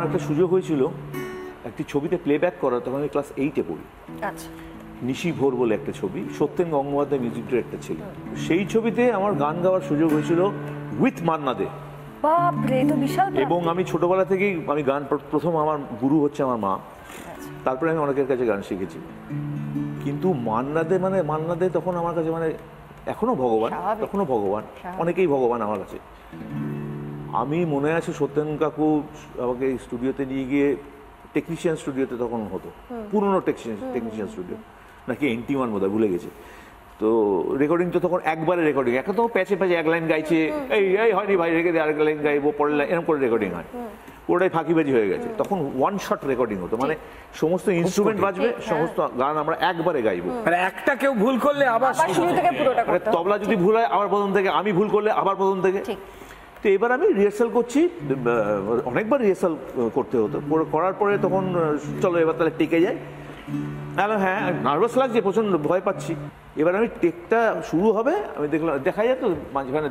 একটা সুযোগ হয়েছিল একটি ছবিতে প্লেব্যাক করা, তখন আমি ক্লাস 8-এ পড়ি। আচ্ছা, নিশি ভোর বলে একটা ছবি, সত্যেন গঙ্গোপাধ্যায় মিউজিক ডিরেক্টর ছিল। সেই ছবিতে আমার গান গাওয়ার সুযোগ হয়েছিল উইথ মান্না দে। বাপরে, তো বিশাল। এবং আমি ছোটবেলা থেকেই আমি গান, প্রথম আমার গুরু হচ্ছে আমার মা, তারপরে আমি অনেকের কাছে গান শিখেছি। কিন্তু মান্না দে তখন আমার কাছে এখনো ভগবান, অনেকেই ভগবান আমার কাছে। আমি মনে আছে সত্যেন কাকু আমাকে স্টুডিওতে নিয়ে গিয়ে, টেকনিশিয়ান স্টুডিওতে তখন হতো, পুরনো টেকনিশিয়ান স্টুডিও নাকি NT1 বোধহয়, ভুলে গেছে। তো রেকর্ডিং তো তখন একবারে রেকর্ডিং, এখন তো প্যাচে এক লাইন গাইছে, এই হয়নি ভাই, রেখে দিয়ে আরেক লাইন গাইবো, পরের লাইন, এরকম করে রেকর্ডিং হয়। ওটাই ফাঁকিবাজি হয়ে গেছে। তখন ওয়ান শট রেকর্ডিং হতো, মানে সমস্ত ইনস্ট্রুমেন্ট বাজবে, সমস্ত গান আমরা একবারে গাইবো। একটা কেউ ভুল করলে আবার শুরু থেকে পুরোটা করতে হবে। তবলা যদি ভুল হয় আবার প্রথম থেকে, আমি ভুল করলে আবার প্রথম থেকে। তো এবার আমি রিহার্সাল করছি, অনেকবার রিহার্সাল করতে হতো। করার পরে তখন চলো এবার তাহলে টেকে যাই। হ্যাঁ, নার্ভাস লাগছে, প্রচন্ড ভয় পাচ্ছি। এবার আমি টেকটা শুরু হবে, আমি দেখলাম, দেখা যায় তো মাঝখানে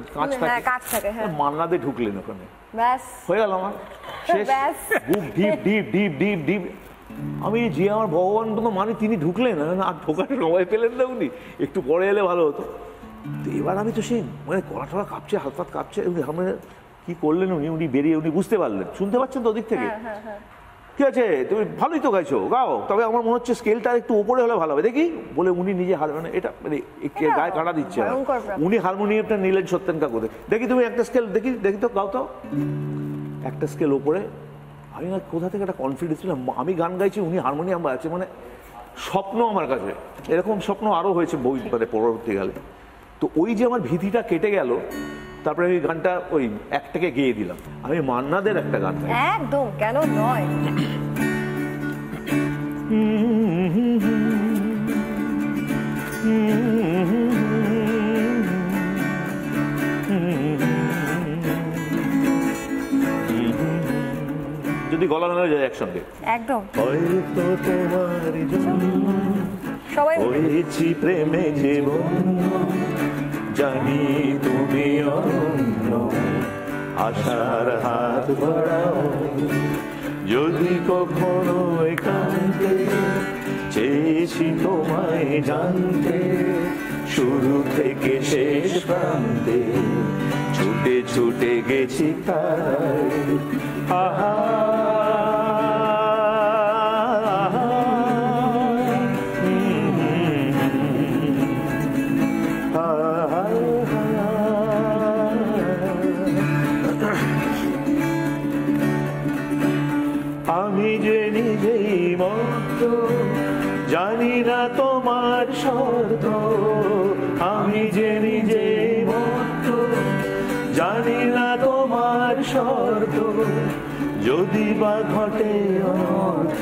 কাঁচ থাকে, মান্না দে ঢুকলেন ওখানে, হয়ে গেল আমার শেষ। Book deep deep deep deep deep, আমি যে আমার ভগবান তো মানে তিনি ঢুকলেন, আর ঢোকার সময় পেলেন না উনি, একটু পরে এলে ভালো হতো। তো এবার আমি তো সেই গলা টলা কাঁপছে, হাত পাত কাঁপছে, কি করলেন উনি বেরিয়ে, উনি বুঝতে পারলেন, শুনতে পাচ্ছেন তো ওদিক থেকে, ঠিক আছে তুমি ভালোই তো গাইছো, গাও, তবে আমার মনে হচ্ছে স্কেলটা একটু উপরে হলে ভালো হবে, দেখি বলে উনি নিজে এটা গায়ে কাটা দিচ্ছে। উনি হারমোনিয়ামটা নিলেন সত্যেন কাকুতে, দেখি তুমি একটা স্কেল দেখি তো, গাও তো একটা স্কেল উপরে। আমি কোথা থেকে একটা কনফিডেন্স ছিলাম, আমি গান গাইছি, উনি হারমোনিয়াম বাজাচ্ছে, স্বপ্ন আমার কাছে। এরকম স্বপ্ন আরও হয়েছে পরবর্তীকালে। তো ওই যে আমার ভীতিটা কেটে গেল, তারপরে আমি গানটা ওই একটাকে গেয়ে দিলাম। আমি মান্নাদের একটা গান গাই, একদম, কেন নয়। যদি গলা না যায় একসঙ্গে, একদম। হয়তো তোমার জন্য সবাই হয়েছি প্রেমে জীবন, জানি তুমি অনন্য, আশার হাত বাড়াও, যদি কখনো একান্তে চেয়েছি তোমায় জানতে, শুরু থেকে শেষ প্রান্তে ছুটে ছুটে গেছি তাই। আহা আমি যে নিজেই মত, জানি না তোমার শর্ত, আমি যে নিজেই মত, জানি না তোমার শর্ত, যদি বা ঘটে অনর্থ,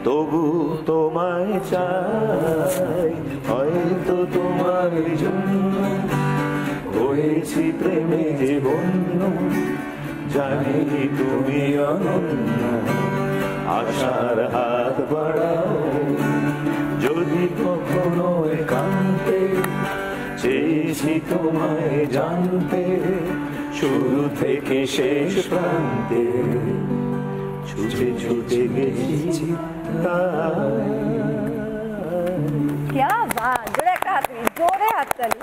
তবু তোমায় চাই, হয়তো তোমার জন্য হয়েছি প্রেমে জীবন্য, জানি তুমি অনন্য, আশার হাত বাড়াও, যদি কখনো একান্তে চেয়েছি তোমায় জানতে, শুরু থেকে শেষ প্রান্তে ছুটে ছুটে গেছি তাই। জোরে একটা হাততালি, জোরে হাততালি।